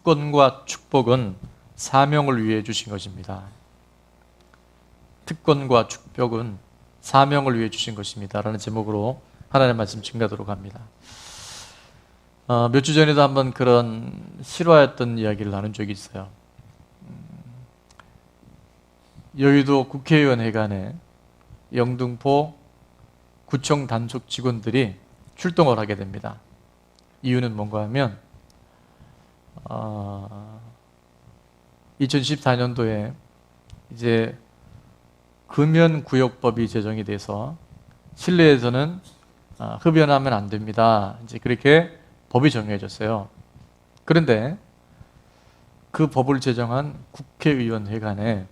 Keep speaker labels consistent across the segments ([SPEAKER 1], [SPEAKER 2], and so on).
[SPEAKER 1] 특권과 축복은 사명을 위해 주신 것입니다. 특권과 축복은 사명을 위해 주신 것입니다. 라는 제목으로 하나님의 말씀 증거하도록 합니다. 몇 주 전에도 한번 그런 실화였던 이야기를 나눈 적이 있어요. 여의도 국회의원회관에 영등포 구청 단속 직원들이 출동을 하게 됩니다. 이유는 뭔가 하면 2014년도에 이제 금연구역법이 제정이 돼서 실내에서는 흡연하면 안 됩니다. 이제 그렇게 법이 정해졌어요. 그런데 그 법을 제정한 국회의원회관에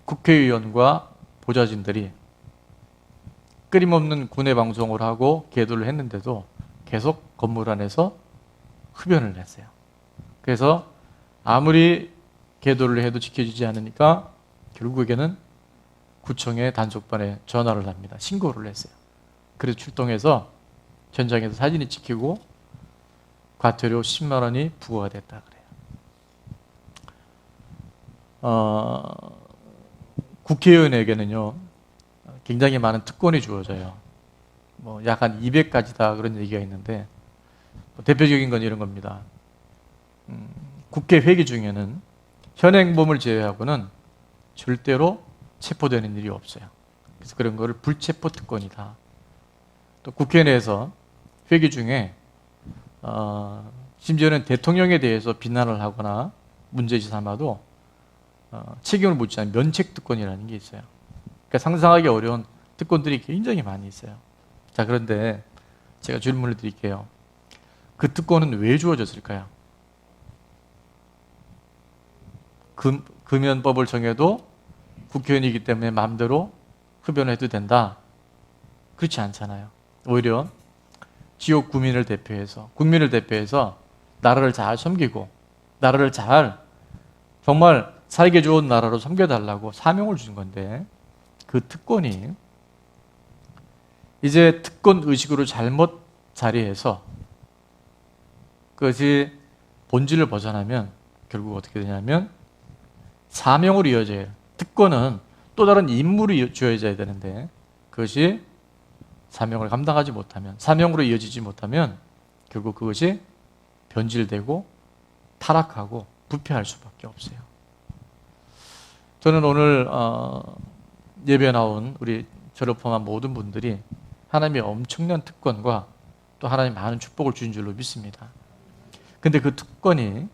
[SPEAKER 1] 국회의원과 보좌진들이 끊임없는 군의 방송을 하고 계도를 했는데도 계속 건물 안에서 흡연을 했어요. 그래서 아무리 계도를 해도 지켜지지 않으니까 결국에는 구청의 단속반에 전화를 합니다. 신고를 했어요. 그래서 출동해서 현장에서 사진이 찍히고 과태료 10만 원이 부과가 됐다 그래요. 국회의원에게는요 굉장히 많은 특권이 주어져요. 약 한 200가지다 그런 얘기가 있는데 대표적인 건 이런 겁니다. 국회 회기 중에는 현행범을 제외하고는 절대로 체포되는 일이 없어요. 그래서 그런 거를 불체포 특권이다. 또 국회 내에서 회기 중에 심지어는 대통령에 대해서 비난을 하거나 문제지 삼아도 책임을 묻지 않는 면책 특권이라는 게 있어요. 그러니까 상상하기 어려운 특권들이 굉장히 많이 있어요. 자, 그런데 제가 질문을 드릴게요. 그 특권은 왜 주어졌을까요? 금연법을 정해도 국회의원이기 때문에 마음대로 흡연해도 된다? 그렇지 않잖아요. 오히려 지역 국민을 대표해서 나라를 잘 섬기고 나라를 잘 정말 살기 좋은 나라로 섬겨달라고 사명을 주신 건데 그 특권이 이제 특권 의식으로 잘못 자리해서 그것이 본질을 벗어나면 결국 어떻게 되냐면 사명으로 이어져요. 특권은 또 다른 임무를 주어져야 되는데 그것이 사명을 감당하지 못하면, 사명으로 이어지지 못하면 결국 그것이 변질되고 타락하고 부패할 수밖에 없어요. 저는 오늘 예배에 나온 우리 저를 포함한 모든 분들이 하나님의 엄청난 특권과 또 하나님 많은 축복을 주신 줄로 믿습니다. 근데 그 특권이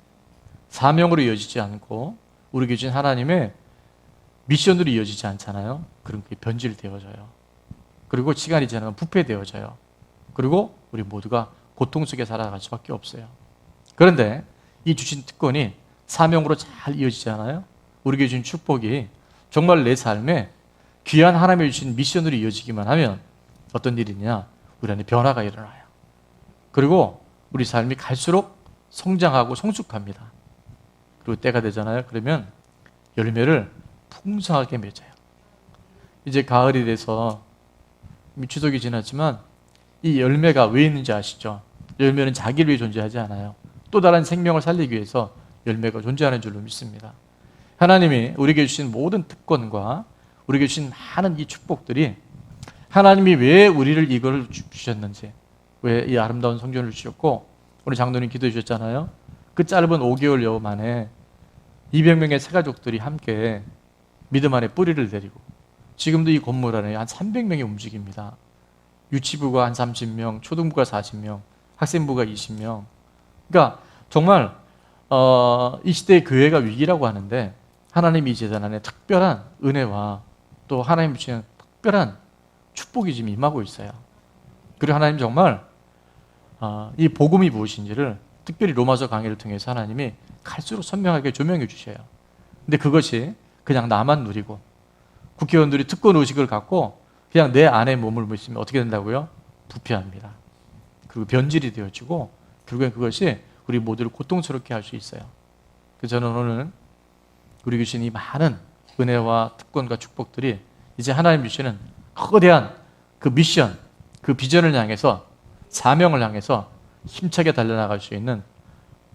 [SPEAKER 1] 사명으로 이어지지 않고 우리 계신 하나님의 미션으로 이어지지 않잖아요. 그럼 그게 변질되어져요. 그리고 시간이 지나면 부패되어져요. 그리고 우리 모두가 고통 속에 살아갈 수밖에 없어요. 그런데 이 주신 특권이 사명으로 잘 이어지지 않아요? 우리에게 주신 축복이 정말 내 삶에 귀한 하나님이 주신 미션으로 이어지기만 하면 어떤 일이냐? 우리 안에 변화가 일어나요. 그리고 우리 삶이 갈수록 성장하고 성숙합니다. 그리고 때가 되잖아요. 그러면 열매를 풍성하게 맺어요. 이제 가을이 돼서 추석이 지났지만 이 열매가 왜 있는지 아시죠? 열매는 자기를 위해 존재하지 않아요. 또 다른 생명을 살리기 위해서 열매가 존재하는 줄로 믿습니다. 하나님이 우리에게 주신 모든 특권과 우리에게 주신 많은 이 축복들이 하나님이 왜 우리를 이걸 주셨는지, 왜 이 아름다운 성전을 주셨고 오늘 장로님 기도해 주셨잖아요. 그 짧은 5개월여 만에 200명의 새가족들이 함께 믿음 안에 뿌리를 내리고 지금도 이 건물 안에 한 300명이 움직입니다. 유치부가 한 30명, 초등부가 40명, 학생부가 20명. 그러니까 정말 이 시대의 교회가 위기라고 하는데 하나님이 이 재단 안에 특별한 은혜와 또 하나님 주시는 특별한 축복이 지금 임하고 있어요. 그리고 하나님 정말 이 복음이 무엇인지를 특별히 로마서 강의를 통해서 하나님이 갈수록 선명하게 조명해 주셔요. 근데 그것이 그냥 나만 누리고 국회의원들이 특권 의식을 갖고 그냥 내 안에 몸을 묻히면 어떻게 된다고요? 부패합니다. 그리고 변질이 되어지고 결국엔 그것이 우리 모두를 고통스럽게 할 수 있어요. 그래서 저는 오늘 우리 주신 이 많은 은혜와 특권과 축복들이 이제 하나님 주시는 거대한 그 미션, 그 비전을 향해서 사명을 향해서 힘차게 달려나갈 수 있는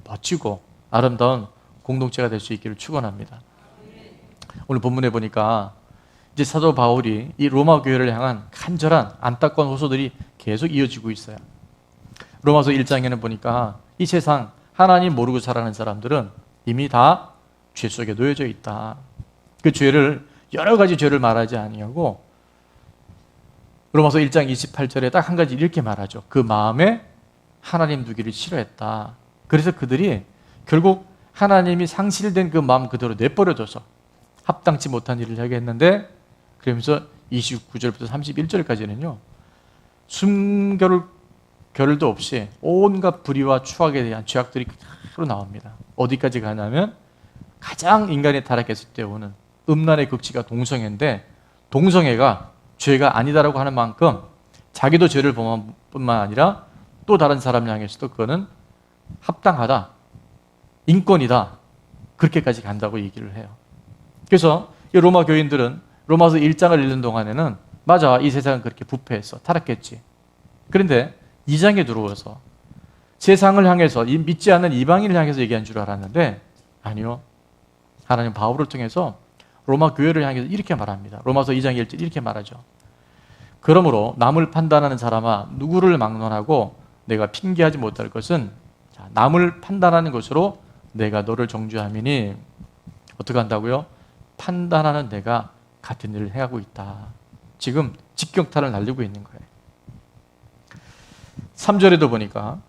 [SPEAKER 1] 멋지고 아름다운 공동체가 될 수 있기를 축원합니다. 오늘 본문에 보니까 이제 사도 바울이 이 로마 교회를 향한 간절한 안타까운 호소들이 계속 이어지고 있어요. 로마서 1장에는 보니까 이 세상 하나님 모르고 살아가는 사람들은 이미 다 죄 속에 놓여져 있다. 그 죄를 여러 가지 죄를 말하지 아니하고 로마서 1장 28절에 딱 한 가지 이렇게 말하죠. 그 마음에 하나님 두기를 싫어했다. 그래서 그들이 결국 하나님이 상실된 그 마음 그대로 내버려둬서 합당치 못한 일을 하게 했는데, 그러면서 29절부터 31절까지는요 숨결도 없이 온갖 불의와 추악에 대한 죄악들이 그대로 나옵니다. 어디까지 가냐면 가장 인간이 타락했을 때 오는 음란의 극치가 동성애인데, 동성애가 죄가 아니다라고 하는 만큼 자기도 죄를 범한 뿐만 아니라 또 다른 사람을 향해서도 그거는 합당하다, 인권이다, 그렇게까지 간다고 얘기를 해요. 그래서 이 로마 교인들은 로마서 1장을 읽는 동안에는 맞아, 이 세상은 그렇게 부패했어, 타락했지. 그런데 2장에 들어와서 세상을 향해서, 믿지 않는 이방인을 향해서 얘기한 줄 알았는데 아니요, 하나님 바울을 통해서 로마 교회를 향해서 이렇게 말합니다. 로마서 2장 1절 이렇게 말하죠. 그러므로 남을 판단하는 사람아, 누구를 막론하고 내가 핑계하지 못할 것은 남을 판단하는 것으로 내가 너를 정죄함이니. 어떻게 한다고요? 판단하는 내가 같은 일을 행하고 있다. 지금 직격탄을 날리고 있는 거예요. 3절에도 보니까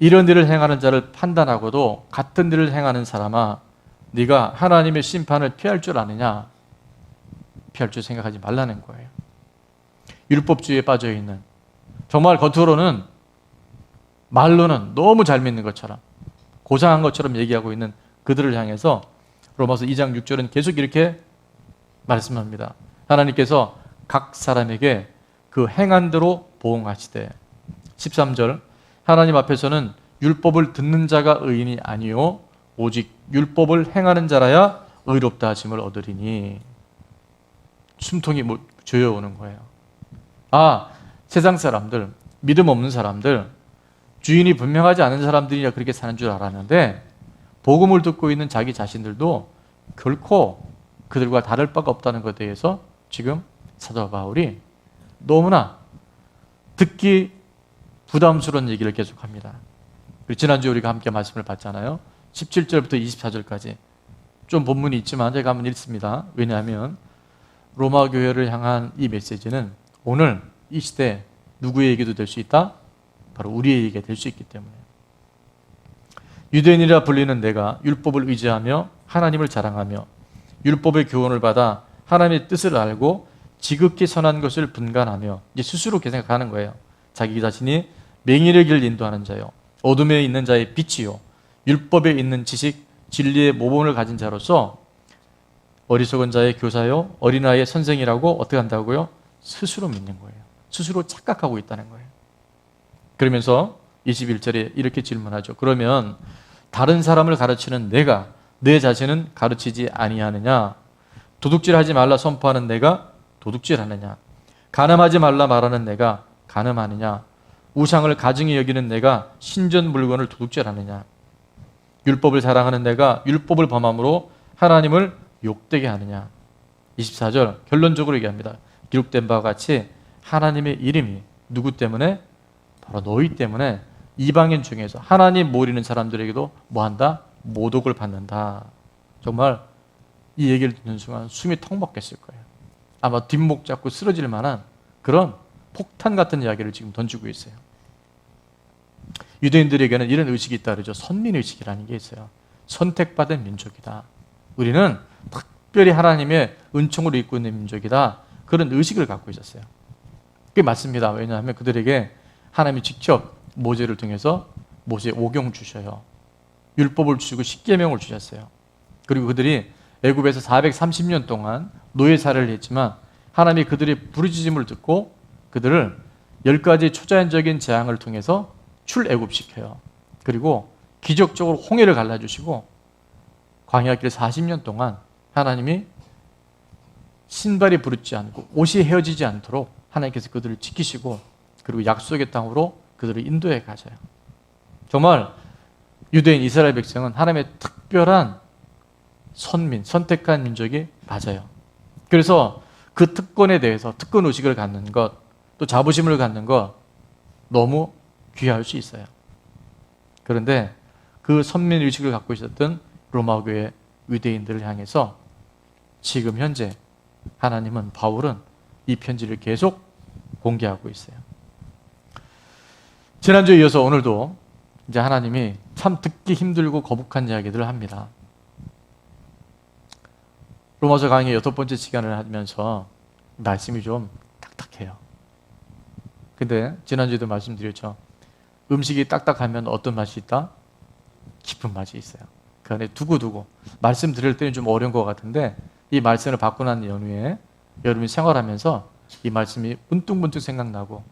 [SPEAKER 1] 이런 일을 행하는 자를 판단하고도 같은 일을 행하는 사람아, 네가 하나님의 심판을 피할 줄 아느냐? 피할 줄 생각하지 말라는 거예요. 율법주의에 빠져있는, 정말 겉으로는 말로는 너무 잘 믿는 것처럼, 고상한 것처럼 얘기하고 있는 그들을 향해서 로마서 2장 6절은 계속 이렇게 말씀합니다. 하나님께서 각 사람에게 그 행한 대로 보응하시되. 13절, 하나님 앞에서는 율법을 듣는 자가 의인이 아니요 오직 율법을 행하는 자라야 의롭다 하심을 얻으리니. 숨통이 조여오는 거예요. 아, 세상 사람들, 믿음 없는 사람들, 주인이 분명하지 않은 사람들이야 그렇게 사는 줄 알았는데, 복음을 듣고 있는 자기 자신들도 결코 그들과 다를 바가 없다는 것에 대해서 지금 사도 바울이 너무나 듣기 부담스러운 얘기를 계속합니다. 지난주에 우리가 함께 말씀을 봤잖아요. 17절부터 24절까지 좀 본문이 있지만 제가 한번 읽습니다. 왜냐하면 로마 교회를 향한 이 메시지는 오늘 이 시대 누구에게도 될 수 있다? 바로 우리에게 될 수 있기 때문에. 유대인이라 불리는 내가 율법을 의지하며 하나님을 자랑하며 율법의 교훈을 받아 하나님의 뜻을 알고 지극히 선한 것을 분간하며, 이제 스스로 생각하는 거예요. 자기 자신이 맹인의 길을 인도하는 자요, 어둠에 있는 자의 빛이요, 율법에 있는 지식, 진리의 모범을 가진 자로서 어리석은 자의 교사요, 어린아이의 선생이라고 어떻게 한다고요? 스스로 믿는 거예요. 스스로 착각하고 있다는 거예요. 그러면서 21절에 이렇게 질문하죠. 그러면 다른 사람을 가르치는 내가 내 자신은 가르치지 아니하느냐? 도둑질하지 말라 선포하는 내가 도둑질하느냐? 간음하지 말라 말하는 내가 간음하느냐? 우상을 가증히 여기는 내가 신전 물건을 도둑질하느냐? 율법을 사랑하는 내가 율법을 범함으로 하나님을 욕되게 하느냐? 24절 결론적으로 얘기합니다. 기록된 바와 같이 하나님의 이름이 누구 때문에? 바로 너희 때문에 이방인 중에서 하나님 모르는 사람들에게도 뭐한다? 모독을 받는다. 정말 이 얘기를 듣는 순간 숨이 턱 막혔을 거예요. 아마 뒷목 잡고 쓰러질 만한 그런 폭탄 같은 이야기를 지금 던지고 있어요. 유대인들에게는 이런 의식이 있다 그러죠. 선민의식이라는 게 있어요. 선택받은 민족이다. 우리는 특별히 하나님의 은총을 입고 있는 민족이다. 그런 의식을 갖고 있었어요. 그게 맞습니다. 왜냐하면 그들에게 하나님이 직접 모세를 통해서 모세 오경 주셔요. 율법을 주시고 십계명을 주셨어요. 그리고 그들이 애굽에서 430년 동안 노예 살해를 했지만 하나님이 그들의 부르짖음을 듣고 그들을 10가지 초자연적인 재앙을 통해서 출애굽시켜요. 그리고 기적적으로 홍해를 갈라주시고 광야길 40년 동안 하나님이 신발이 부르지 않고 옷이 헤어지지 않도록 하나님께서 그들을 지키시고 그리고 약속의 땅으로 그들을 인도해 가셔요. 정말 유대인 이스라엘 백성은 하나님의 특별한 선택한 민족이 맞아요. 그래서 그 특권에 대해서 특권 의식을 갖는 것, 또 자부심을 갖는 것 너무 귀할 수 있어요. 그런데 그 선민 의식을 갖고 있었던 로마 교회 유대인들을 향해서 지금 현재 하나님은, 바울은 이 편지를 계속 공개하고 있어요. 지난주에 이어서 오늘도 이제 하나님이 참 듣기 힘들고 거북한 이야기들을 합니다. 로마서 강의 6번째 시간을 하면서 말씀이 좀 딱딱해요. 근데 지난주에도 말씀드렸죠. 음식이 딱딱하면 어떤 맛이 있다? 깊은 맛이 있어요. 그 안에 두고두고 말씀 드릴 때는 좀 어려운 것 같은데, 이 말씀을 받고 난 연후에 여러분이 생활하면서 이 말씀이 문득문득 생각나고,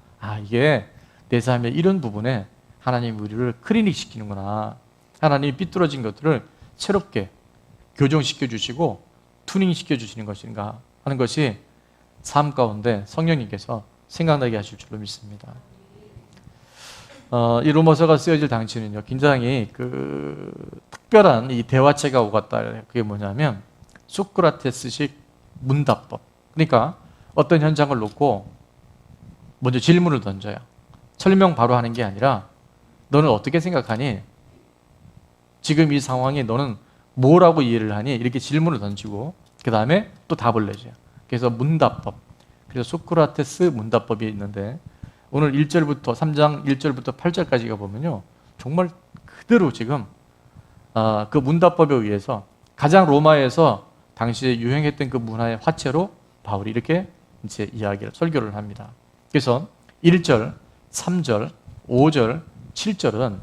[SPEAKER 1] 이게 내 삶의 이런 부분에 하나님이 우리를 클리닉 시키는구나, 하나님이 삐뚤어진 것들을 새롭게 교정시켜 주시고 튜닝 시켜 주시는 것인가 하는 것이 삶 가운데 성령님께서 생각나게 하실 줄로 믿습니다. 이 로마서가 쓰여질 당시는요, 굉장히 특별한 이 대화체가 오갔다. 그게 뭐냐면 소크라테스식 문답법. 그러니까 어떤 현장을 놓고 먼저 질문을 던져요. 설명 바로 하는 게 아니라 너는 어떻게 생각하니? 지금 이 상황에 너는 뭐라고 이해를 하니? 이렇게 질문을 던지고 그 다음에 또 답을 내줘요. 그래서 문답법. 그래서 소크라테스 문답법이 있는데, 오늘 1절부터 3장 1절부터 8절까지가 보면요, 정말 그대로 지금 그 문답법에 의해서 가장 로마에서 당시에 유행했던 그 문화의 화체로 바울이 이렇게 이제 이야기를, 설교를 합니다. 그래서 1절, 3절, 5절, 7절은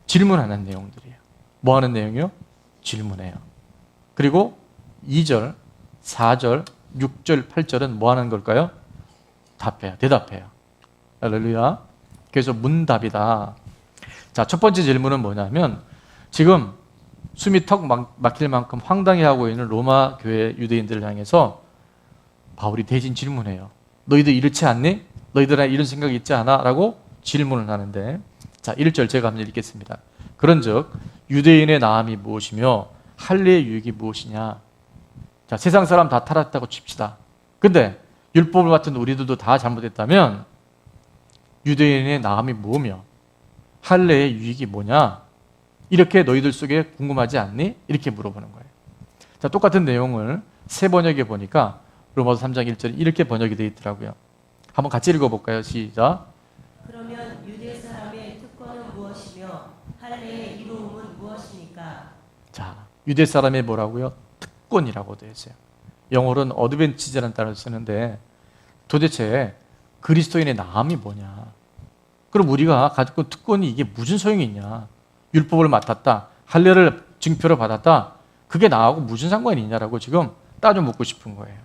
[SPEAKER 1] 질문하는 내용들이에요. 뭐 하는 내용이요? 질문해요. 그리고 2절, 4절, 6절, 8절은 뭐 하는 걸까요? 답해요. 대답해요. 할렐루야. 그래서 문답이다. 자, 첫 번째 질문은 뭐냐면, 지금 숨이 턱 막힐 만큼 황당해하고 있는 로마 교회 유대인들을 향해서 바울이 대신 질문해요. 너희들 이렇지 않니? 너희들은 이런 생각이 있지 않아? 라고 질문을 하는데, 자, 1절 제가 한번 읽겠습니다. 그런즉 유대인의 나음이 무엇이며 할례의 유익이 무엇이냐? 자, 세상 사람 다 타락했다고 칩시다. 근데 율법을 맡은 우리들도 다 잘못했다면 유대인의 나음이 뭐며 할례의 유익이 뭐냐? 이렇게 너희들 속에 궁금하지 않니? 이렇게 물어보는 거예요. 자, 똑같은 내용을 새 번역에 보니까 로마서 3장 1절에 이렇게 번역이 되어 있더라고요. 한번 같이 읽어볼까요? 시작.
[SPEAKER 2] 그러면 유대 사람의 특권은 무엇이며 할례의 이루음은 무엇입니까?
[SPEAKER 1] 자, 유대 사람의 뭐라고요? 특권이라고 되어 있어요. 영어로는 어드밴티지라는 단어를 쓰는데, 도대체 그리스도인의 나음이 뭐냐? 그럼 우리가 가지고 있는 특권이 이게 무슨 소용이 있냐? 율법을 맡았다, 할례를 증표를 받았다, 그게 나하고 무슨 상관이 있냐라고 지금 따져 묻고 싶은 거예요.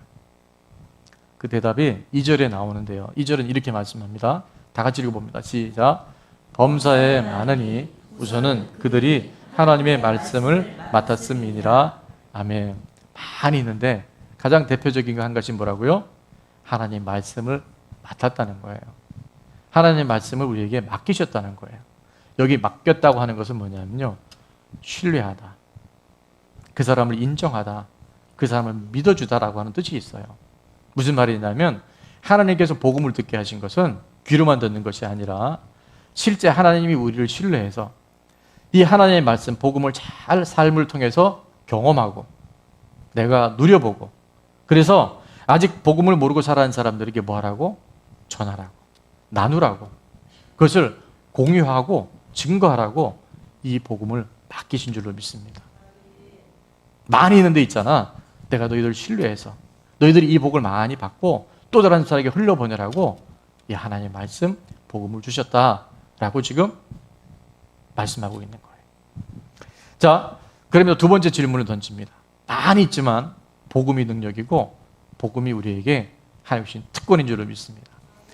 [SPEAKER 1] 그 대답이 2절에 나오는데요. 2절은 이렇게 말씀합니다. 다 같이 읽어봅니다. 시작. 범사에 많으니 우선은 그들이 하나님의 말씀을 맡았음이니라. 아멘. 많이 있는데 가장 대표적인 한 것이 뭐라고요? 하나님 말씀을 맡았다는 거예요. 하나님 말씀을 우리에게 맡기셨다는 거예요. 여기 맡겼다고 하는 것은 뭐냐면요, 신뢰하다, 그 사람을 인정하다, 그 사람을 믿어주다라고 하는 뜻이 있어요. 무슨 말이냐면, 하나님께서 복음을 듣게 하신 것은 귀로만 듣는 것이 아니라 실제 하나님이 우리를 신뢰해서 이 하나님의 말씀, 복음을 잘 삶을 통해서 경험하고 내가 누려보고, 그래서 아직 복음을 모르고 살아가는 사람들에게 뭐 하라고? 전하라고, 나누라고, 그것을 공유하고 증거하라고 이 복음을 맡기신 줄로 믿습니다. 많이 있는 데 있잖아. 내가 너희들 신뢰해서 너희들이 이 복을 많이 받고 또 다른 사람에게 흘려보내라고 이 하나님의 말씀, 복음을 주셨다라고 지금 말씀하고 있는 거예요. 자, 그러면 두 번째 질문을 던집니다. 많이 있지만 복음이 능력이고 복음이 우리에게 하나님 주신 특권인 줄로 믿습니다.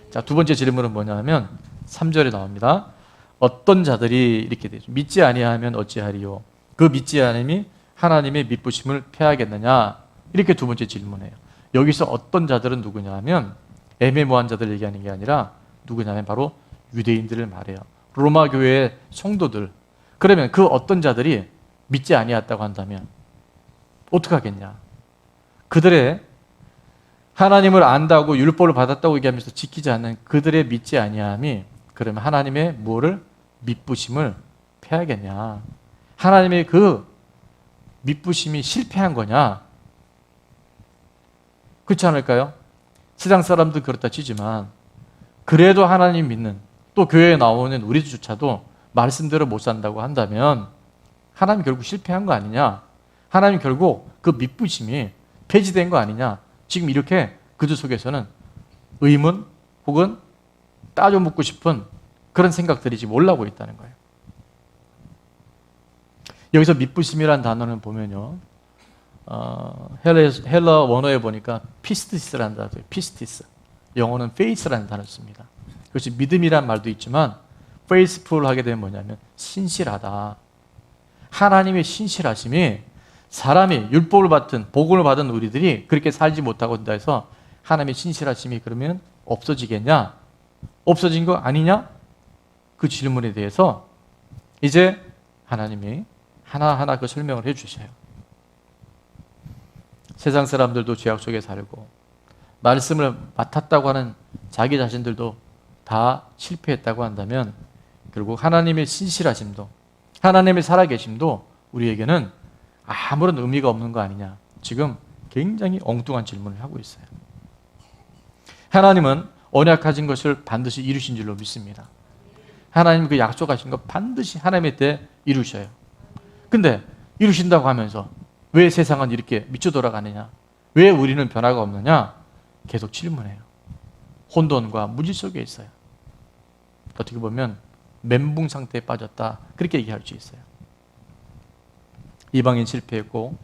[SPEAKER 1] 자, 두 번째 질문은 뭐냐면 3절에 나옵니다. 어떤 자들이 이렇게 되죠. 믿지 아니하면 어찌하리요? 그 믿지 않음이 하나님의 믿부심을 패하겠느냐? 이렇게 두 번째 질문이에요. 여기서 어떤 자들은 누구냐 하면 애매모호한 자들 얘기하는 게 아니라 누구냐면 바로 유대인들을 말해요. 로마 교회의 성도들, 그러면 그 어떤 자들이 믿지 아니했다고 한다면 어떡하겠냐? 그들의 하나님을 안다고 율법을 받았다고 얘기하면서 지키지 않는 그들의 믿지 아니함이 그러면 하나님의 뭐를? 믿부심을 패하겠냐? 하나님의 그 믿부심이 실패한 거냐? 그렇지 않을까요? 세상 사람도 그렇다 치지만 그래도 하나님 믿는 또 교회에 나오는 우리조차도 말씀대로 못 산다고 한다면 하나님 결국 실패한 거 아니냐? 하나님 결국 그 믿부심이 폐지된 거 아니냐? 지금 이렇게 그들 속에서는 의문 혹은 따져 묻고 싶은 그런 생각들이 지금 올라오고 있다는 거예요. 여기서 믿부심이라는 단어는 보면요. 헬러 원어에 보니까 피스티스라는 단어예요. 피스티스. 영어는 faith라는 단어를 씁니다. 그것이 믿음이란 말도 있지만 faithful 하게 되면 뭐냐면 신실하다. 하나님의 신실하심이 사람이 율법을 받은 복음을 받은 우리들이 그렇게 살지 못하고 된다 해서 하나님의 신실하심이 그러면 없어지겠냐? 없어진 거 아니냐? 그 질문에 대해서 이제 하나님이 하나하나 그 설명을 해 주셔요. 세상 사람들도 죄악 속에 살고 말씀을 맡았다고 하는 자기 자신들도 다 실패했다고 한다면 결국 하나님의 신실하심도 하나님의 살아계심도 우리에게는 아무런 의미가 없는 거 아니냐. 지금 굉장히 엉뚱한 질문을 하고 있어요. 하나님은 언약하신 것을 반드시 이루신 줄로 믿습니다. 하나님 그 약속하신 것 반드시 하나님의 때 이루셔요. 근데 이루신다고 하면서 왜 세상은 이렇게 미쳐 돌아가느냐? 왜 우리는 변화가 없느냐? 계속 질문해요. 혼돈과 무질 속에 있어요. 어떻게 보면 멘붕 상태에 빠졌다. 그렇게 얘기할 수 있어요. 이방인 실패했고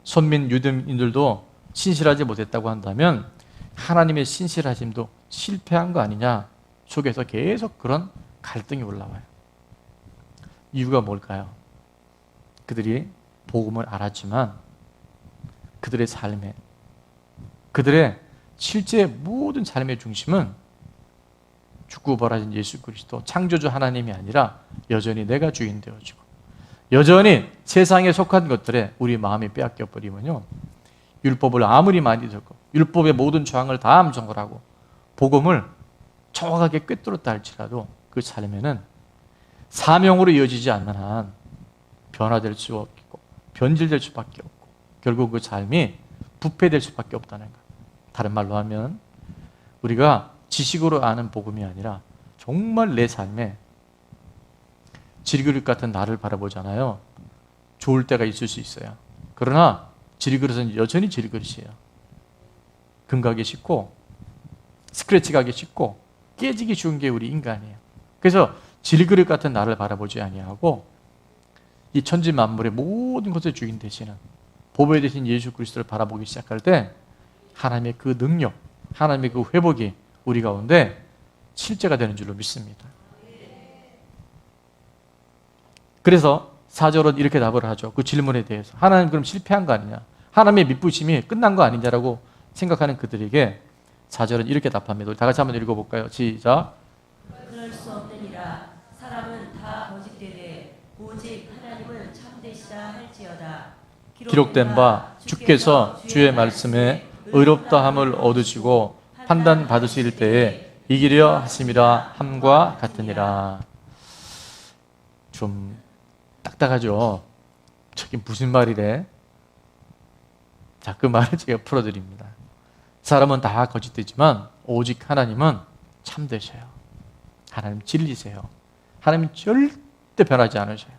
[SPEAKER 1] 선민 유대인들도 신실하지 못했다고 한다면 하나님의 신실하심도 실패한 거 아니냐? 속에서 계속 그런 갈등이 올라와요. 이유가 뭘까요? 그들이 복음을 알았지만 그들의 삶에 그들의 실제 모든 삶의 중심은 죽고 부활하신 예수 그리스도 창조주 하나님이 아니라 여전히 내가 주인 되어지고 여전히 세상에 속한 것들에 우리 마음이 빼앗겨 버리면요 율법을 아무리 많이 듣고 율법의 모든 조항을 다 암송을 하고 복음을 정확하게 꿰뚫었다 할지라도 그 삶에는 사명으로 이어지지 않는 한 변화될 수 없고 변질될 수밖에 없고 결국 그 삶이 부패될 수밖에 없다는 것. 다른 말로 하면 우리가 지식으로 아는 복음이 아니라 정말 내 삶에 질그릇 같은 나를 바라보잖아요. 좋을 때가 있을 수 있어요. 그러나 질그릇은 여전히 질그릇이에요. 금가기 쉽고 스크래치 가기 쉽고 깨지기 쉬운 게 우리 인간이에요. 그래서 질그릇 같은 나를 바라보지 아니하고 이 천지 만물의 모든 것의 주인 되시는 보배 되신 예수 그리스도를 바라보기 시작할 때 하나님의 그 능력, 하나님의 그 회복이 우리 가운데 실제가 되는 줄로 믿습니다. 그래서 4절은 이렇게 답을 하죠. 그 질문에 대해서. 하나님 그럼 실패한 거 아니냐? 하나님의 믿부심이 끝난 거 아니냐라고 생각하는 그들에게 4절은 이렇게 답합니다. 다 같이 한번 읽어볼까요? 시작.
[SPEAKER 2] 그럴 수 없느니라. 사람은 다 거짓되되 오직 하나님은 참되시다 할지어다.
[SPEAKER 1] 기록된 바 주께서 주의 말씀에 의롭다함을 얻으시고 판단 받으실 때에 이기려 하심이라 함과 같으니라. 좀 딱딱하죠. 저게 무슨 말이래? 자, 그 말을 제가 풀어드립니다. 사람은 다 거짓되지만 오직 하나님은 참되셔요. 하나님 진리세요. 하나님 절대 변하지 않으셔요.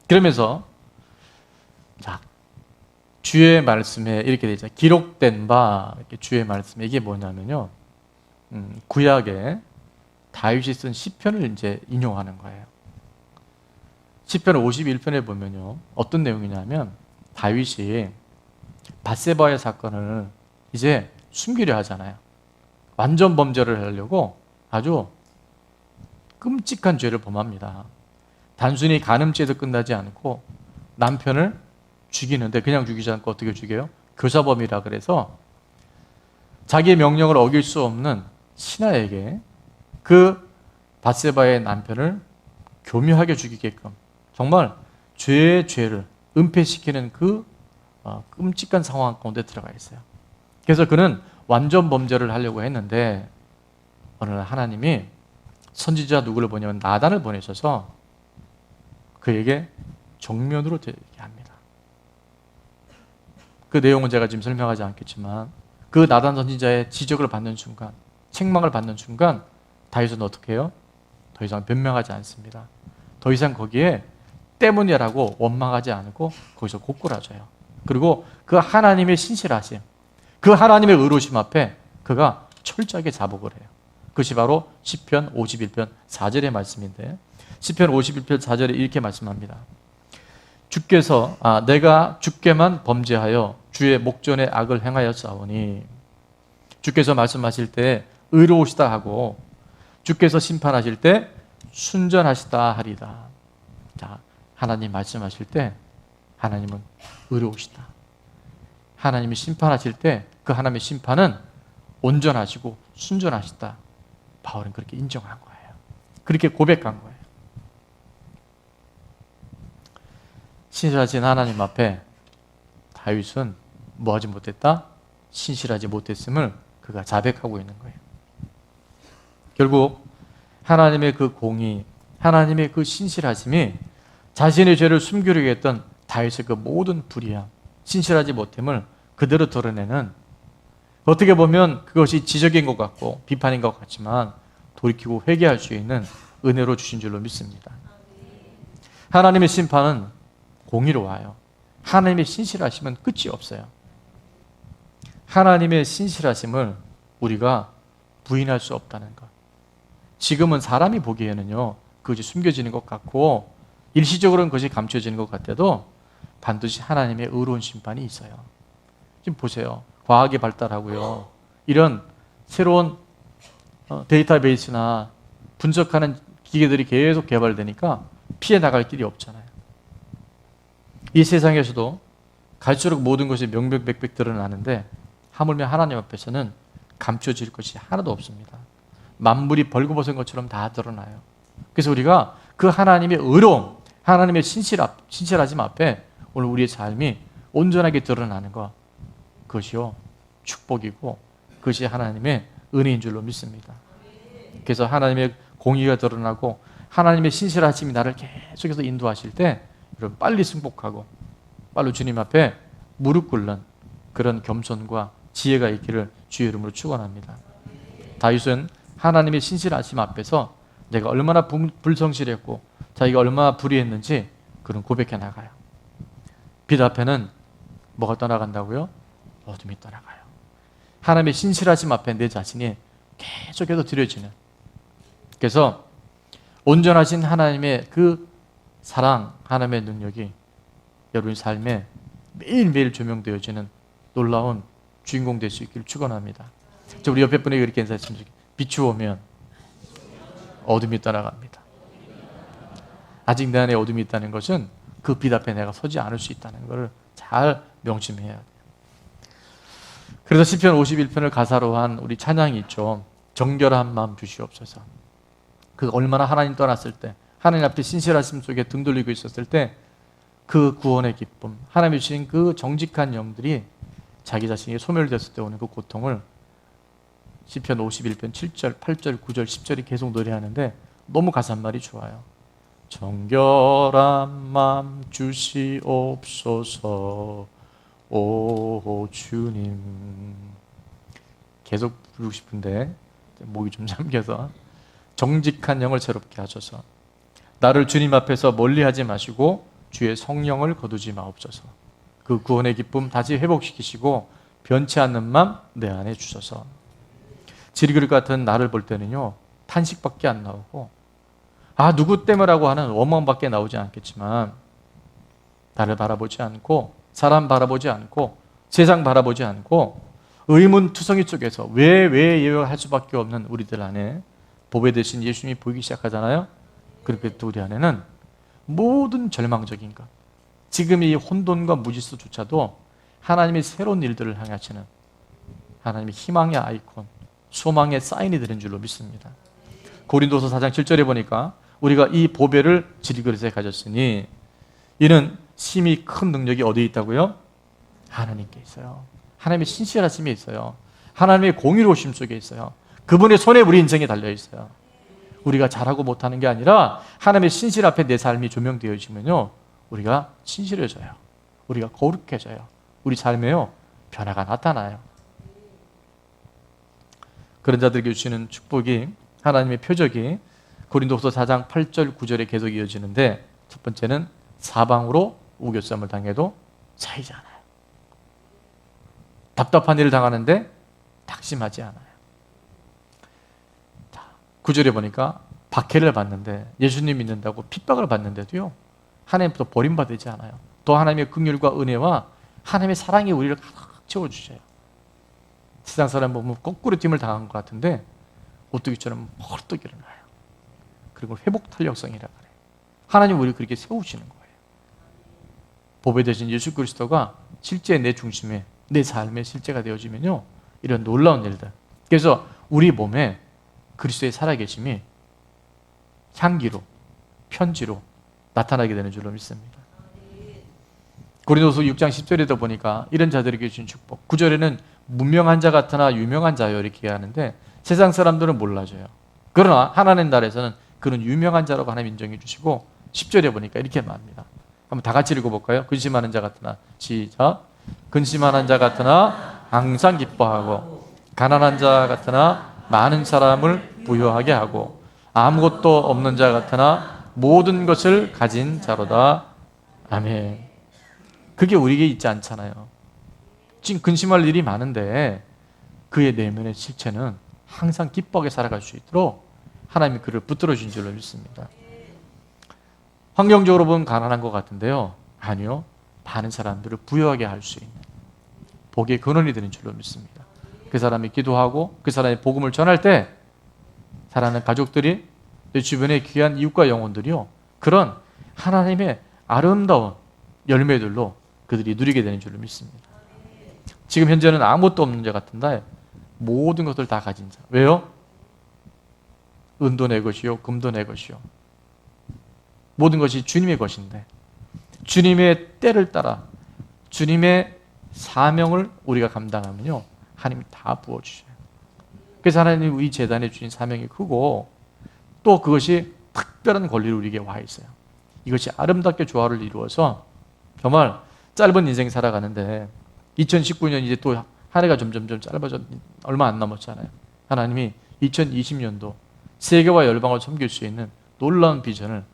[SPEAKER 1] 그러면서 자, 주의 말씀에 이렇게 되죠. 기록된 바 이렇게 주의 말씀에 이게 뭐냐면요. 구약에 다윗이 쓴 시편을 이제 인용하는 거예요. 시편 51편에 보면요. 어떤 내용이냐면 다윗이 밧세바의 사건을 이제 숨기려 하잖아요. 완전 범죄를 하려고 아주 끔찍한 죄를 범합니다. 단순히 간음죄에서 끝나지 않고 남편을 죽이는데 그냥 죽이지 않고 어떻게 죽여요? 교사범이라 그래서 자기의 명령을 어길 수 없는 신하에게 그 밧세바의 남편을 교묘하게 죽이게끔 정말 죄의 죄를 은폐시키는 그 끔찍한 상황 가운데 들어가 있어요. 그래서 그는 완전 범죄를 하려고 했는데 어느 날 하나님이 선지자 누구를 보냐면 나단을 보내셔서 그에게 정면으로 얘기합니다. 그 내용은 제가 지금 설명하지 않겠지만 그 나단 선지자의 지적을 받는 순간, 책망을 받는 순간 다윗은 어떻게 해요? 더 이상 변명하지 않습니다. 더 이상 거기에 때문이라고 원망하지 않고 거기서 고꾸라져요. 그리고 그 하나님의 신실하심, 그 하나님의 의로심 앞에 그가 철저하게 자복을 해요. 그것이 바로 시편 51편 4절의 말씀인데 시편 51편 4절에 이렇게 말씀합니다. 주께서 내가 주께만 범죄하여 주의 목전에 악을 행하였사오니 주께서 말씀하실 때 의로우시다 하고 주께서 심판하실 때 순전하시다 하리다. 자, 하나님 말씀하실 때 하나님은 의로우시다. 하나님이 심판하실 때 그 하나님의 심판은 온전하시고 순전하시다. 바울은 그렇게 인정한 거예요. 그렇게 고백한 거예요. 신실하신 하나님 앞에 다윗은 뭐하지 못했다? 신실하지 못했음을 그가 자백하고 있는 거예요. 결국 하나님의 그 공의, 하나님의 그 신실하심이 자신의 죄를 숨기려고 했던 다윗의 그 모든 불의함, 신실하지 못함을 그대로 드러내는, 어떻게 보면 그것이 지적인 것 같고 비판인 것 같지만 돌이키고 회개할 수 있는 은혜로 주신 줄로 믿습니다. 하나님의 심판은 공의로워요. 하나님의 신실하심은 끝이 없어요. 하나님의 신실하심을 우리가 부인할 수 없다는 것. 지금은 사람이 보기에는요, 그것이 숨겨지는 것 같고 일시적으로는 그것이 감춰지는 것 같아도 반드시 하나님의 의로운 심판이 있어요. 지금 보세요. 과학이 발달하고요, 이런 새로운 데이터베이스나 분석하는 기계들이 계속 개발되니까 피해 나갈 길이 없잖아요. 이 세상에서도 갈수록 모든 것이 명백백백 드러나는데 하물며 하나님 앞에서는 감춰질 것이 하나도 없습니다. 만물이 벌거벗은 것처럼 다 드러나요. 그래서 우리가 그 하나님의 의로움, 하나님의 신실하심 앞에 오늘 우리의 삶이 온전하게 드러나는 것, 그것이요 축복이고 그것이 하나님의 은혜인 줄로 믿습니다. 그래서 하나님의 공의가 드러나고 하나님의 신실하심이 나를 계속해서 인도하실 때 여러분 빨리 승복하고 빨리 주님 앞에 무릎 꿇는 그런 겸손과 지혜가 있기를 주의 이름으로 축원합니다. 다윗은 하나님의 신실하심 앞에서 내가 얼마나 불성실했고 자기가 얼마나 불의했는지 그런 고백해 나가요. 빛 앞에는 뭐가 떠나간다고요? 어둠이 떠나가요. 하나님의 신실하심 앞에 내 자신이 계속해서 드려지는, 그래서 온전하신 하나님의 그 사랑, 하나님의 능력이 여러분의 삶에 매일매일 조명되어지는 놀라운 주인공 될 수 있기를 축원합니다. 우리 옆에 분에게 이렇게 인사했으면 좋겠어요. 빛이 오면 어둠이 떠나갑니다. 아직 내 안에 어둠이 있다는 것은 그 빛 앞에 내가 서지 않을 수 있다는 것을 잘 명심해야 돼요. 그래서 시편 51편을 가사로 한 우리 찬양이 있죠. 정결한 마음 주시옵소서. 그 얼마나 하나님 떠났을 때, 하나님 앞에 신실하심 속에 등 돌리고 있었을 때 그 구원의 기쁨, 하나님이 주신 그 정직한 영들이 자기 자신이 소멸됐을 때 오는 그 고통을 시편 51편 7절, 8절, 9절, 10절이 계속 노래하는데 너무 가사말이 좋아요. 정결한 마음 주시옵소서 오 주님. 계속 부르고 싶은데 목이 좀 잠겨서. 정직한 영을 새롭게 하소서. 나를 주님 앞에서 멀리하지 마시고 주의 성령을 거두지 마옵소서. 그 구원의 기쁨 다시 회복시키시고 변치 않는 마음 내 안에 주소서. 질그릇 같은 나를 볼 때는요 탄식밖에 안 나오고 누구 때문이라고 하는 원망밖에 나오지 않겠지만 나를 바라보지 않고 사람 바라보지 않고 세상 바라보지 않고 의문투성이 속에서 왜 예외할 수밖에 없는 우리들 안에 보배 대신 예수님이 보이기 시작하잖아요. 그렇게 또 우리 안에는 모든 절망적인 것, 지금 이 혼돈과 무질서조차도 하나님의 새로운 일들을 향하시는 하나님의 희망의 아이콘, 소망의 사인이 되는 줄로 믿습니다. 고린도서 4장 7절에 보니까 우리가 이 보배를 질그릇에 가졌으니 이는 심히 큰 능력이 어디에 있다고요? 하나님께 있어요. 하나님의 신실하심이 있어요. 하나님의 공의로우심 속에 있어요. 그분의 손에 우리 인생이 달려 있어요. 우리가 잘하고 못하는 게 아니라 하나님의 신실 앞에 내 삶이 조명되어지면요, 우리가 신실해져요. 우리가 거룩해져요. 우리 삶에요, 변화가 나타나요. 그런 자들에게 주시는 축복이, 하나님의 표적이 고린도후서 4장 8절 9절에 계속 이어지는데, 첫 번째는 사방으로 우겨쌈을 당해도 차이지 않아요. 답답한 일을 당하는데 낙심하지 않아요. 9절에 보니까 박해를 받는데, 예수님 믿는다고 핍박을 받는데도요, 하나님부터 버림받지 않아요. 또 하나님의 긍휼과 은혜와 하나님의 사랑이 우리를 가득 채워주셔요. 세상 사람 보면 거꾸로 됨을 당한 것 같은데 오뚜기처럼 헐떡 일어나요. 그리고 회복 탄력성이라 그래요. 하나님 우리를 그렇게 세우시는 거예요. 보배 되신 예수 그리스도가 실제 내 중심에, 내 삶의 실제가 되어지면요, 이런 놀라운 일들. 그래서 우리 몸에 그리스도의 살아계심이 향기로, 편지로 나타나게 되는 줄로 믿습니다. 고린도서 6장 10절에도 보니까 이런 자들에게 주신 축복, 9절에는 무명한 자 같으나 유명한 자요 이렇게 하는데, 세상 사람들은 몰라줘요. 그러나 하나님 나라에서는 그는 유명한 자라고 하나님 인정해 주시고, 10절에 보니까 이렇게 말합니다. 한번 다 같이 읽어볼까요? 근심하는 자 같으나, 시작. 근심하는 자 같으나 항상 기뻐하고, 가난한 자 같으나 많은 사람을 부유하게 하고, 아무것도 없는 자 같으나 모든 것을 가진 자로다. 아멘. 그게 우리에게 있지 않잖아요. 지금 근심할 일이 많은데 그의 내면의 실체는 항상 기뻐하게 살아갈 수 있도록 하나님이 그를 붙들어 주신 줄로 믿습니다. 환경적으로 보면 가난한 것 같은데요, 아니요, 많은 사람들을 부유하게 할 수 있는 복의 근원이 되는 줄로 믿습니다. 그 사람이 기도하고 그 사람이 복음을 전할 때 사랑하는 가족들이, 내 주변의 귀한 이웃과 영혼들이요, 그런 하나님의 아름다운 열매들로 그들이 누리게 되는 줄로 믿습니다. 지금 현재는 아무것도 없는 자 같은데 모든 것을 다 가진 자. 왜요? 은도 내 것이요, 금도 내 것이요, 모든 것이 주님의 것인데 주님의 때를 따라 주님의 사명을 우리가 감당하면요, 하나님이 다 부어주셔요. 그래서 하나님이 이 재단에 주신 사명이 크고, 또 그것이 특별한 권리를 우리에게 와 있어요. 이것이 아름답게 조화를 이루어서 정말 짧은 인생 살아가는데, 2019년 이제 또 한 해가 점점 짧아져, 얼마 안 남았잖아요. 하나님이 2020년도 세계와 열방을 섬길 수 있는 놀라운 비전을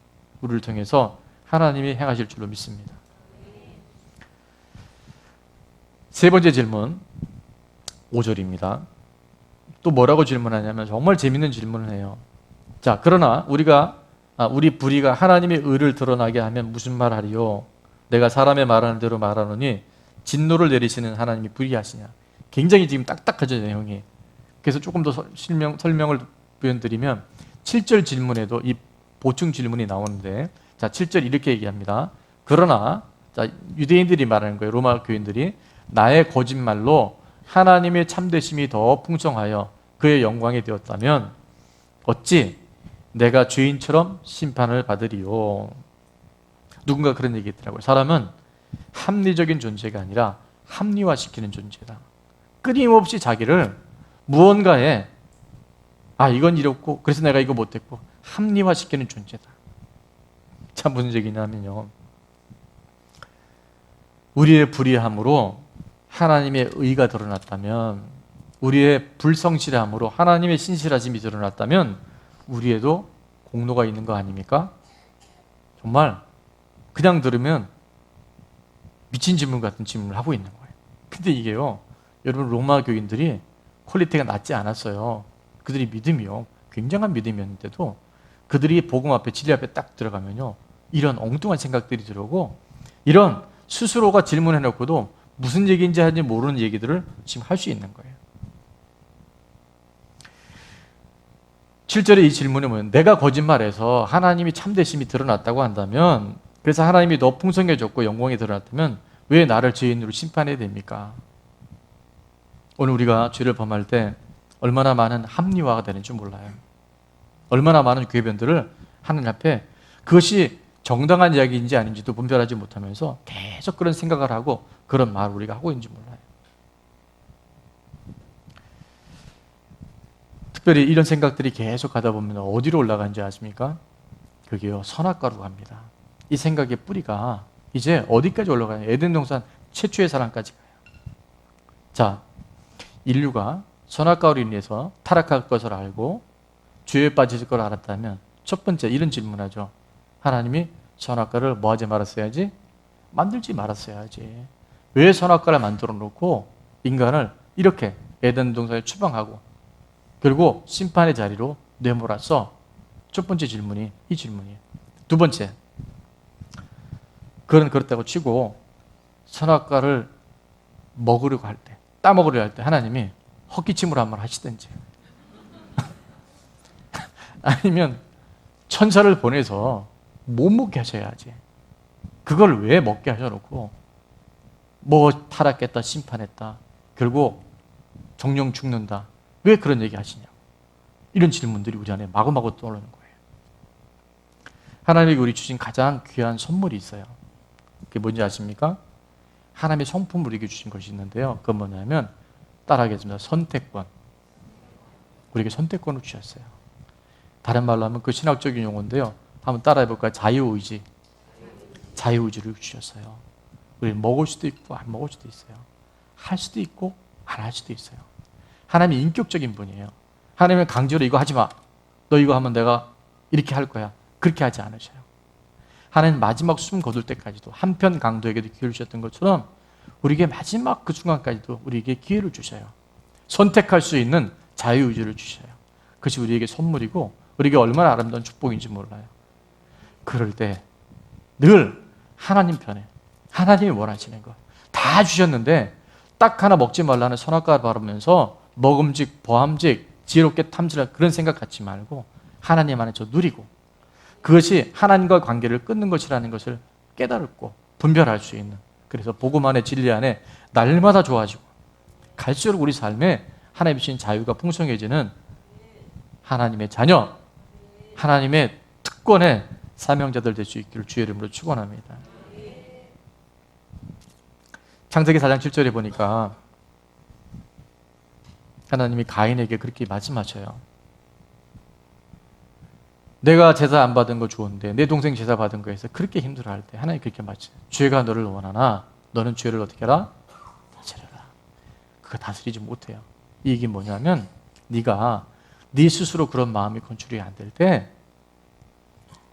[SPEAKER 1] 우리를 통해서 하나님이 행하실 줄로 믿습니다. 세 번째 질문, 5절입니다. 또 뭐라고 질문하냐면 정말 재밌는 질문을 해요. 자, 그러나 우리 불의가 하나님의 의를 드러나게 하면 무슨 말 하리요? 내가 사람의 말하는 대로 말하노니 진노를 내리시는 하나님이 불의하시냐? 굉장히 지금 딱딱하죠, 내용이. 그래서 조금 더 설명을 드리면 7절 질문에도 이 보충 질문이 나오는데, 자, 7절 이렇게 얘기합니다. 그러나, 자, 유대인들이 말하는 거예요. 로마 교인들이 나의 거짓말로 하나님의 참되심이 더 풍성하여 그의 영광이 되었다면 어찌 내가 죄인처럼 심판을 받으리요? 누군가 그런 얘기 했더라고요. 사람은 합리적인 존재가 아니라 합리화시키는 존재다. 끊임없이 자기를 무언가에 이건 이렇고 그래서 내가 이거 못했고 합리화시키는 존재다. 참 무슨 얘기냐면요, 우리의 불의함으로 하나님의 의가 드러났다면, 우리의 불성실함으로 하나님의 신실하심이 드러났다면 우리에도 공로가 있는 거 아닙니까? 정말 그냥 들으면 미친 질문 같은 질문을 하고 있는 거예요. 근데 이게요, 여러분, 로마 교인들이 퀄리티가 낮지 않았어요. 그들이 믿음이요, 굉장한 믿음이었는데도 그들이 복음 앞에, 진리 앞에 딱 들어가면요, 이런 엉뚱한 생각들이 들어오고, 이런 스스로가 질문해놓고도 무슨 얘기인지 하는지 모르는 얘기들을 지금 할 수 있는 거예요. 7절에 이 질문이 뭐예요? 내가 거짓말해서 하나님이 참되심이 드러났다고 한다면, 그래서 하나님이 더 풍성해졌고 영광이 드러났다면 왜 나를 죄인으로 심판해야 됩니까? 오늘 우리가 죄를 범할 때 얼마나 많은 합리화가 되는지 몰라요. 얼마나 많은 궤변들을 하나님 앞에 그것이 정당한 이야기인지 아닌지도 분별하지 못하면서 계속 그런 생각을 하고 그런 말을 우리가 하고 있는지 몰라요. 특별히 이런 생각들이 계속 하다 보면 어디로 올라가는지 아십니까? 그게요, 선악과로 갑니다. 이 생각의 뿌리가 이제 어디까지 올라가요? 에덴 동산 최초의 사랑까지 가요. 자, 인류가 선악과로 인해서 타락할 것을 알고 죄에 빠질 걸 알았다면 첫 번째 이런 질문하죠. 하나님이 선악과를 뭐 하지 말았어야지? 만들지 말았어야지. 왜 선악과를 만들어 놓고 인간을 이렇게 에덴 동산에 추방하고 결국 심판의 자리로 내몰았어? 첫 번째 질문이 이 질문이에요. 두 번째, 그건 그렇다고 치고 선악과를 먹으려고 할 때, 따먹으려고 할 때 하나님이 헛기침을 한번 하시든지 아니면 천사를 보내서 못 먹게 하셔야지. 그걸 왜 먹게 하셔놓고 뭐 타락했다, 심판했다, 결국 정령 죽는다, 왜 그런 얘기 하시냐, 이런 질문들이 우리 안에 마구마구 떠오르는 거예요. 하나님이 우리 주신 가장 귀한 선물이 있어요. 그게 뭔지 아십니까? 하나님의 성품을 우리에게 주신 것이 있는데요. 그건 뭐냐면 따라하겠습니다. 선택권. 우리에게 선택권을 주셨어요. 다른 말로 하면 그 신학적인 용어인데요. 한번 따라해 볼까요? 자유의지. 자유의지를 주셨어요. 우리는 먹을 수도 있고 안 먹을 수도 있어요. 할 수도 있고 안 할 수도 있어요. 하나님이 인격적인 분이에요. 하나님은 강제로 이거 하지 마. 너 이거 하면 내가 이렇게 할 거야. 그렇게 하지 않으셔요. 하나님 마지막 숨 거둘 때까지도 한편 강도에게도 기회를 주셨던 것처럼 우리에게 마지막 그 순간까지도 우리에게 기회를 주셔요. 선택할 수 있는 자유의지를 주셔요. 그것이 우리에게 선물이고 우리에게 얼마나 아름다운 축복인지 몰라요. 그럴 때 늘 하나님 편에, 하나님이 원하시는 것 다 주셨는데 딱 하나 먹지 말라는 선악과를 바르면서 먹음직, 보암직, 지혜롭게 탐지할 그런 생각 갖지 말고 하나님 안에서 누리고 그것이 하나님과 관계를 끊는 것이라는 것을 깨달고 분별할 수 있는, 그래서 복음 안에 진리 안에 날마다 좋아지고 갈수록 우리 삶에 하나님이 주신 자유가 풍성해지는 하나님의 자녀, 하나님의 특권의 사명자들 될 수 있기를 주의 이름으로 축원합니다. 창세기 4장 7절에 보니까 하나님이 가인에게 그렇게 말씀하셔요. 내가 제사 안 받은 거 좋은데 내 동생 제사 받은 거에서 그렇게 힘들어할 때 하나님 그렇게 말씀해요. 죄가 너를 원하나 너는 죄를 어떻게 해라? 다스려라. 그거 다스리지 못해요. 이 얘기 뭐냐면 네가 네 스스로 그런 마음이 컨트롤이 안 될 때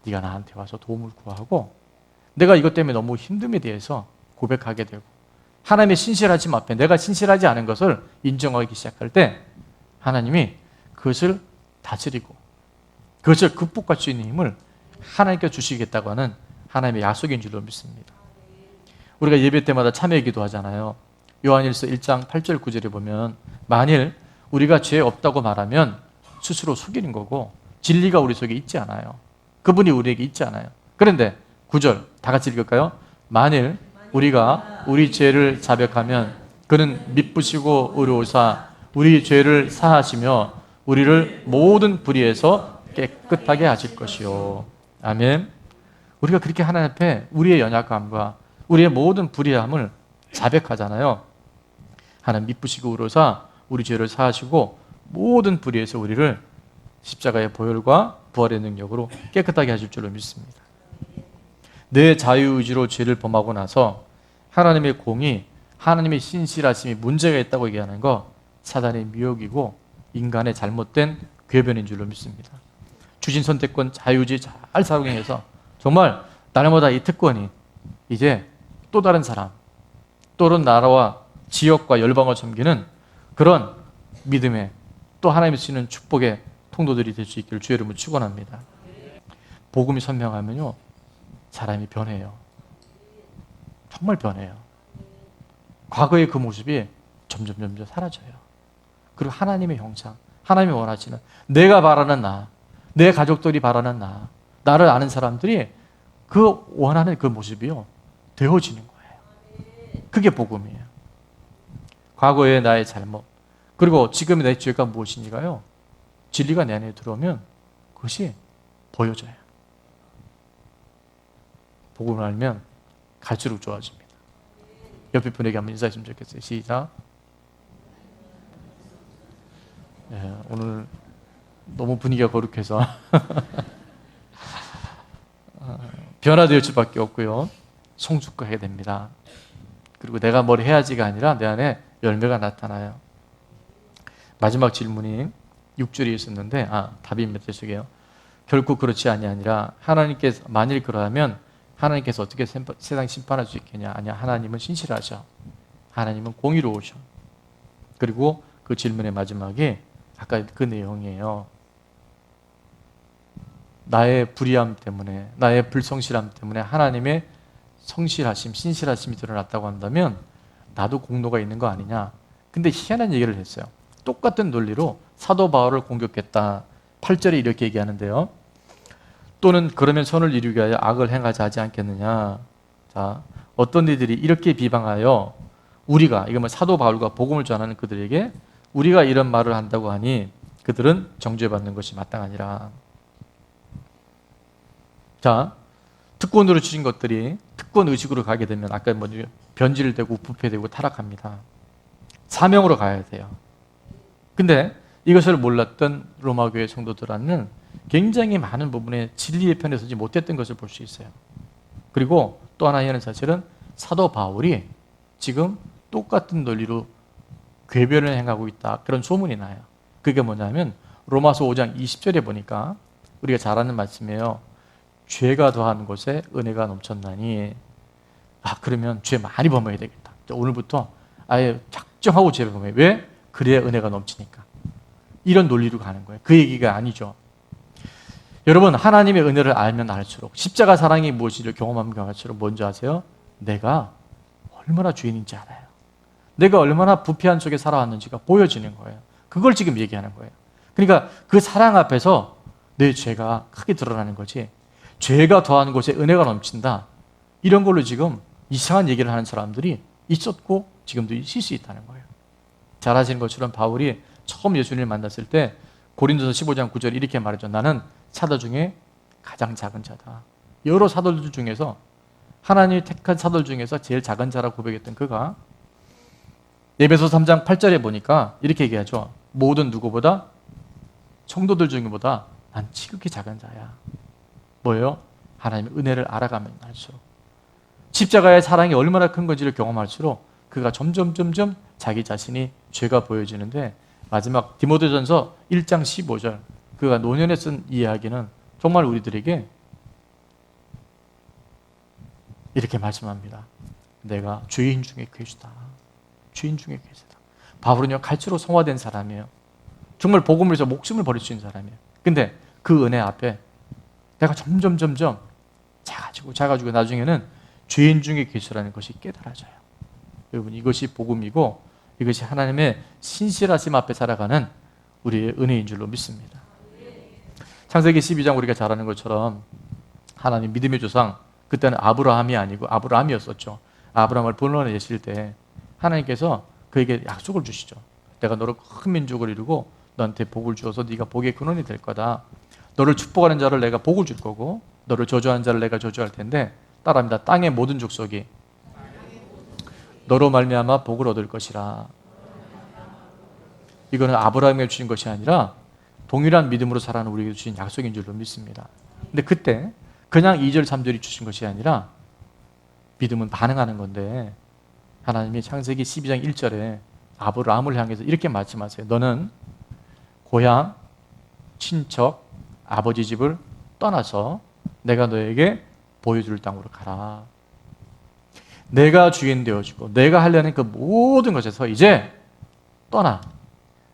[SPEAKER 1] 네가 나한테 와서 도움을 구하고 내가 이것 때문에 너무 힘듦에 대해서 고백하게 되고 하나님의 신실하심 앞에 내가 신실하지 않은 것을 인정하기 시작할 때 하나님이 그것을 다스리고 그것을 극복할 수 있는 힘을 하나님께 주시겠다고 하는 하나님의 약속인 줄로 믿습니다. 우리가 예배 때마다 참여 기도하잖아요. 요한일서 1장 8절 9절에 보면 만일 우리가 죄 없다고 말하면 스스로 속이는 거고 진리가 우리 속에 있지 않아요. 그분이 우리에게 있지 않아요. 그런데 9절 다 같이 읽을까요? 만일 우리가 우리 죄를 자백하면 그는 미쁘시고 의로우사 우리 죄를 사하시며 우리를 모든 불의에서 깨끗하게 하실 것이요. 아멘. 우리가 그렇게 하나님 앞에 우리의 연약함과 우리의 모든 불의함을 자백하잖아요. 하나님 미쁘시고 의로우사 우리 죄를 사하시고 모든 불의에서 우리를 십자가의 보혈과 부활의 능력으로 깨끗하게 하실 줄로 믿습니다. 내 자유의지로 죄를 범하고 나서 하나님의 공의, 하나님의 신실하심이 문제가 있다고 얘기하는 거 사단의 미혹이고 인간의 잘못된 궤변인 줄로 믿습니다. 주신 선택권 자유의지 잘 사용해서 정말 날마다 이 특권이 이제 또 다른 사람, 또 다른 나라와 지역과 열방을 섬기는 그런 믿음의 또 하나님이 주시는 축복의 통도들이 될 수 있기를 주의 이름으로 축원합니다. 복음이 선명하면요 사람이 변해요. 정말 변해요. 과거의 그 모습이 점점 사라져요. 그리고 하나님의 형상, 하나님이 원하시는 내가 바라는 나, 내 가족들이 바라는 나, 나를 아는 사람들이 그 원하는 그 모습이요 되어지는 거예요. 그게 복음이에요. 과거의 나의 잘못 그리고 지금의 내 죄가 무엇인가요? 진리가 내 안에 들어오면 그것이 보여져요. 복음을 알면 갈수록 좋아집니다. 옆에 분에게 한번 인사했으면 좋겠어요. 시작. 네, 오늘 너무 분위기가 거룩해서 변화될 수밖에 없고요. 성숙하게 됩니다. 그리고 내가 뭘 해야지가 아니라 내 안에 열매가 나타나요. 마지막 질문이 6절에 있었는데 답입니다. 죄송해요. 결코 그렇지 아니하니라. 하나님께서 만일 그러하면 하나님께서 어떻게 세상 심판할 수 있겠냐? 아니야. 하나님은 신실하셔. 하나님은 공의로우셔. 그리고 그 질문의 마지막에 아까 그 내용이에요. 나의 불의함 때문에, 나의 불성실함 때문에 하나님의 성실하심, 신실하심이 드러났다고 한다면 나도 공로가 있는 거 아니냐? 근데 희한한 얘기를 했어요. 똑같은 논리로 사도 바울을 공격했다. 8절에 이렇게 얘기하는데요. 또는 그러면 선을 이루기 위하여 악을 행하지 하지 않겠느냐? 자, 어떤 이들이 이렇게 비방하여 우리가, 이거 뭐 사도 바울과 복음을 전하는 그들에게 우리가 이런 말을 한다고 하니 그들은 정죄받는 것이 마땅하니라. 자, 특권으로 주신 것들이 특권 의식으로 가게 되면 아까 뭐죠? 변질되고 부패되고 타락합니다. 사명으로 가야 돼요. 근데 이것을 몰랐던 로마교회 성도들은 굉장히 많은 부분에 진리의 편에 서지 못했던 것을 볼 수 있어요. 그리고 또 하나 하는 사실은 사도 바울이 지금 똑같은 논리로 궤변을 행하고 있다. 그런 소문이 나요. 그게 뭐냐면 로마서 5장 20절에 보니까 우리가 잘 아는 말씀이에요. 죄가 더한 곳에 은혜가 넘쳤나니. 그러면 죄 많이 범해야 되겠다. 오늘부터 아예 작정하고 죄를 범해. 왜? 그래야 은혜가 넘치니까. 이런 논리로 가는 거예요. 그 얘기가 아니죠. 여러분, 하나님의 은혜를 알면 알수록, 십자가 사랑이 무엇인지를 경험하면 경험할수록 뭔지 아세요? 내가 얼마나 죄인인지 알아요. 내가 얼마나 부패한 속에 살아왔는지가 보여지는 거예요. 그걸 지금 얘기하는 거예요. 그러니까 그 사랑 앞에서 내 죄가 크게 드러나는 거지, 죄가 더한 곳에 은혜가 넘친다, 이런 걸로 지금 이상한 얘기를 하는 사람들이 있었고 지금도 있을 수 있다는 거예요. 잘 아시는 것처럼 바울이 처음 예수님을 만났을 때 고린도서 15장 9절 이렇게 말했죠. 나는 사도 중에 가장 작은 자다. 여러 사도들 중에서, 하나님이 택한 사도들 중에서 제일 작은 자라고 고백했던 그가 에베소서 3장 8절에 보니까 이렇게 얘기하죠. 모든 누구보다, 성도들 중에보다 난 지극히 작은 자야. 뭐예요? 하나님의 은혜를 알아가면 알수록, 십자가의 사랑이 얼마나 큰 건지를 경험할수록 그가 점점 자기 자신이 죄가 보여지는데, 마지막 디모데전서 1장 15절 그가 노년에 쓴 이야기는 정말 우리들에게 이렇게 말씀합니다. 내가 죄인 중에 괴수다. 죄인 중에 괴수다. 바울은요, 갈수록 성화된 사람이에요. 정말 복음을 위해서 목숨을 버릴 수 있는 사람이에요. 근데 그 은혜 앞에 내가 점점 작아지고 나중에는 죄인 중에 괴수라는 것이 깨달아져요. 여러분, 이것이 복음이고 이것이 하나님의 신실하심 앞에 살아가는 우리의 은혜인 줄로 믿습니다. 창세기 12장 우리가 잘 아는 것처럼 하나님 믿음의 조상, 그때는 아브라함이 아니고 아브라함이었었죠. 아브라함을 본론에 계실 때 하나님께서 그에게 약속을 주시죠. 내가 너를 큰 민족을 이루고 너한테 복을 주어서 네가 복의 근원이 될 거다. 너를 축복하는 자를 내가 복을 줄 거고 너를 저주하는 자를 내가 저주할 텐데, 따라합니다. 땅의 모든 족속이 너로 말미암아 복을 얻을 것이라. 이거는 아브라함에게 주신 것이 아니라 동일한 믿음으로 살아가는 우리에게 주신 약속인 줄로 믿습니다. 근데 그때 그냥 2절 3절이 주신 것이 아니라 믿음은 반응하는 건데, 하나님이 창세기 12장 1절에 아브라함을 향해서 이렇게 말씀하세요. 너는 고향, 친척, 아버지 집을 떠나서 내가 너에게 보여줄 땅으로 가라. 내가 주인 되어주고 내가 하려는 그 모든 것에서 이제 떠나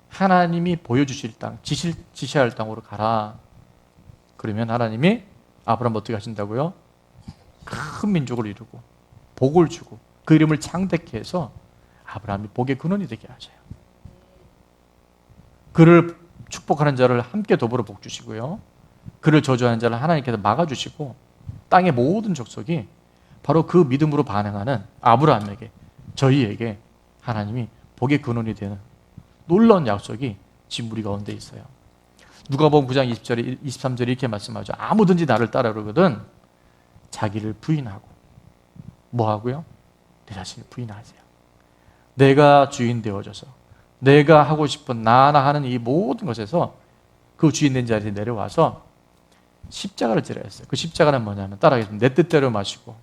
[SPEAKER 1] 하나님이 보여주실 땅, 지시할 땅으로 가라. 그러면 하나님이 아브라함 어떻게 하신다고요? 큰 민족을 이루고 복을 주고 그 이름을 창대케 해서 아브라함이 복의 근원이 되게 하셔요. 그를 축복하는 자를 함께 더불어 복 주시고요, 그를 저주하는 자를 하나님께서 막아주시고 땅의 모든 족속이 바로 그 믿음으로 반응하는 아브라함에게, 저희에게 하나님이 복의 근원이 되는 놀라운 약속이 지금 우리 가운데 있어요. 누가복음 9장 20절에 23절에 이렇게 말씀하죠. 아무든지 나를 따르거든 자기를 부인하고 뭐 하고요? 내 자신을 부인하세요. 내가 주인 되어져서 내가 하고 싶은 나나 하는 이 모든 것에서 그 주인 된 자리에 내려와서 십자가를 지라 했어요. 그 십자가는 뭐냐면 따라하겠습니다. 내 뜻대로 마시고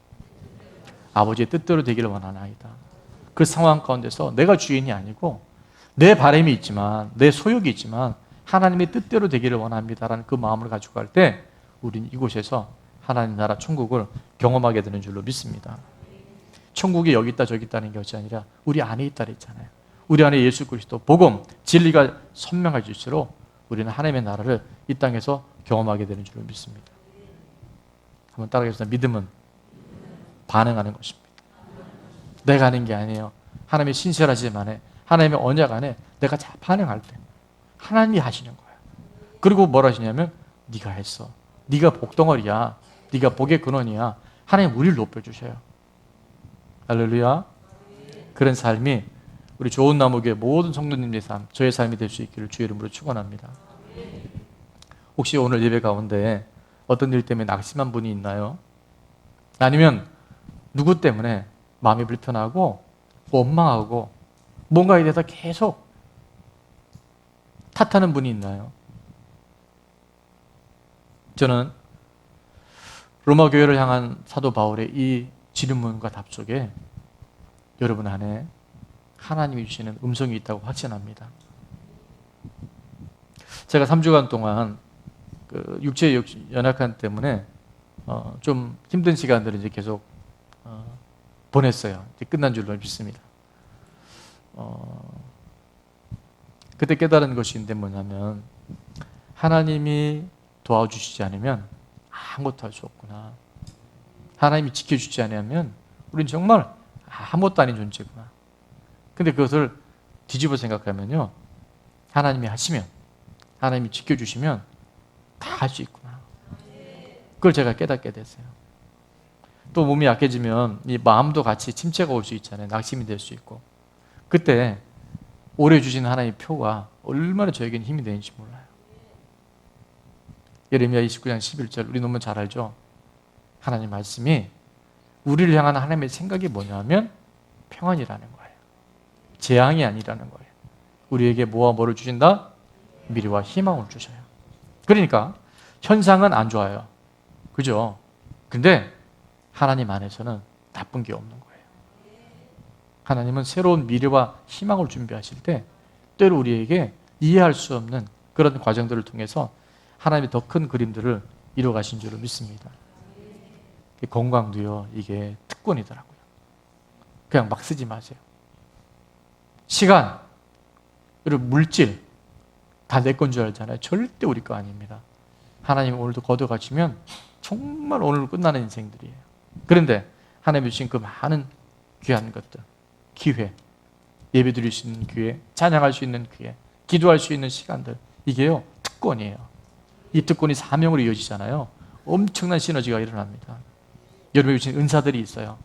[SPEAKER 1] 아버지의 뜻대로 되기를 원하나이다. 그 상황 가운데서 내가 주인이 아니고 내 바람이 있지만 내 소욕이 있지만 하나님의 뜻대로 되기를 원합니다라는 그 마음을 가지고 갈 때 우리는 이곳에서 하나님 나라 천국을 경험하게 되는 줄로 믿습니다. 천국이 여기 있다 저기 있다는 것이 아니라 우리 안에 있다 그랬잖아요. 우리 안에 예수 그리스도 복음 진리가 선명해질수록 우리는 하나님의 나라를 이 땅에서 경험하게 되는 줄로 믿습니다. 한번 따라하겠습니다. 믿음은 반응하는 것입니다. 내가 하는 게 아니에요. 하나님의 신실하심 안에 하나님의 언약 안에 내가 잘 반응할 때 하나님이 하시는 거예요. 그리고 뭘 하시냐면 네가 했어. 네가 복덩어리야. 네가 복의 근원이야. 하나님 우리를 높여주셔요. 할렐루야. 그런 삶이 우리 좋은 나무교회 모든 성도님의 삶, 저의 삶이 될 수 있기를 주의 이름으로 축원합니다. 혹시 오늘 예배 가운데 어떤 일 때문에 낙심한 분이 있나요? 아니면 누구 때문에 마음이 불편하고 원망하고 뭔가에 대해서 계속 탓하는 분이 있나요? 저는 로마 교회를 향한 사도 바울의 이 질문과 답 속에 여러분 안에 하나님이 주시는 음성이 있다고 확신합니다. 제가 3주간 동안 그 육체의 연약함 때문에 좀 힘든 시간들을 이제 계속 보냈어요. 이제 끝난 줄로 믿습니다. 그때 깨달은 것이 있는데 뭐냐면 하나님이 도와주시지 않으면 아무것도 할 수 없구나. 하나님이 지켜주지 않으면 우리는 정말 아무것도 아닌 존재구나. 근데 그것을 뒤집어 생각하면요. 하나님이 하시면, 하나님이 지켜주시면 다 할 수 있구나. 그걸 제가 깨닫게 됐어요. 또 몸이 약해지면 이 마음도 같이 침체가 올 수 있잖아요. 낙심이 될 수 있고. 그때 오래 주신 하나님의 표가 얼마나 저에게는 힘이 되는지 몰라요. 예레미야 29장 11절 우리 너무 잘 알죠? 하나님 말씀이 우리를 향한 하나님의 생각이 뭐냐면 평안이라는 거예요. 재앙이 아니라는 거예요. 우리에게 뭐와 뭐를 주신다? 미래와 희망을 주셔요. 그러니까 현상은 안 좋아요. 그죠? 근데 하나님 안에서는 나쁜 게 없는 거예요. 하나님은 새로운 미래와 희망을 준비하실 때 때로 우리에게 이해할 수 없는 그런 과정들을 통해서 하나님의 더 큰 그림들을 이루어가신 줄로 믿습니다. 건강도요, 이게 특권이더라고요. 그냥 막 쓰지 마세요. 시간, 그리고 물질, 다 내 건 줄 알잖아요. 절대 우리 거 아닙니다. 하나님 오늘도 거둬가시면 정말 오늘 끝나는 인생들이에요. 그런데 하나님이 주신 그 많은 귀한 것들, 기회, 예배 드릴 수 있는 기회, 찬양할 수 있는 기회, 기도할 수 있는 시간들, 이게요, 특권이에요. 이 특권이 사명으로 이어지잖아요. 엄청난 시너지가 일어납니다. 여러분이 주신 은사들이 있어요.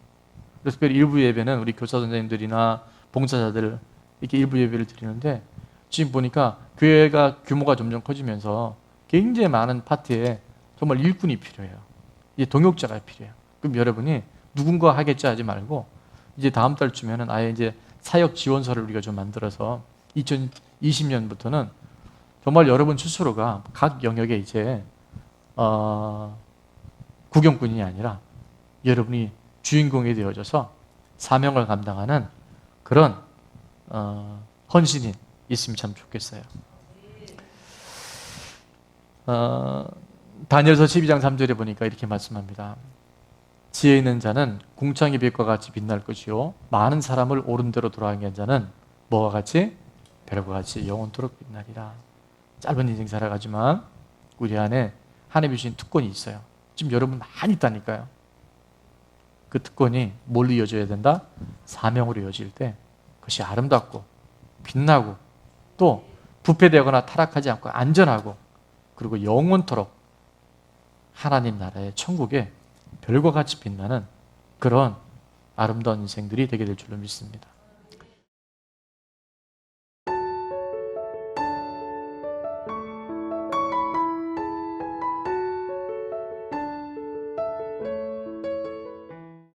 [SPEAKER 1] 그래서 특별히 일부 예배는 우리 교사 선생님들이나 봉사자들 이렇게 일부 예배를 드리는데 지금 보니까 교회가 규모가 점점 커지면서 굉장히 많은 파트에 정말 일꾼이 필요해요. 이제 동역자가 필요해요. 그럼 여러분이 누군가 하겠지 하지 말고 이제 다음 달쯤에는 아예 이제 사역 지원서를 우리가 좀 만들어서 2020년부터는 정말 여러분 스스로가 각 영역에 이제 구경꾼이 아니라 여러분이 주인공이 되어져서 사명을 감당하는 그런 헌신이 있으면 참 좋겠어요. 다니엘서 12장 3절에 보니까 이렇게 말씀합니다. 지혜 있는 자는 궁창의 빛과 같이 빛날 것이요 많은 사람을 옳은 대로 돌아가게 한 자는 뭐와 같이? 별과 같이 영원토록 빛나리라. 짧은 인생 살아가지만 우리 안에 하나님이 주신 특권이 있어요. 지금 여러분 많이 있다니까요. 그 특권이 뭘로 이어져야 된다? 사명으로 이어질 때 그것이 아름답고 빛나고 또 부패되거나 타락하지 않고 안전하고 그리고 영원토록 하나님 나라의 천국에 별과 같이 빛나는 그런 아름다운 인생들이 되게 될 줄로 믿습니다.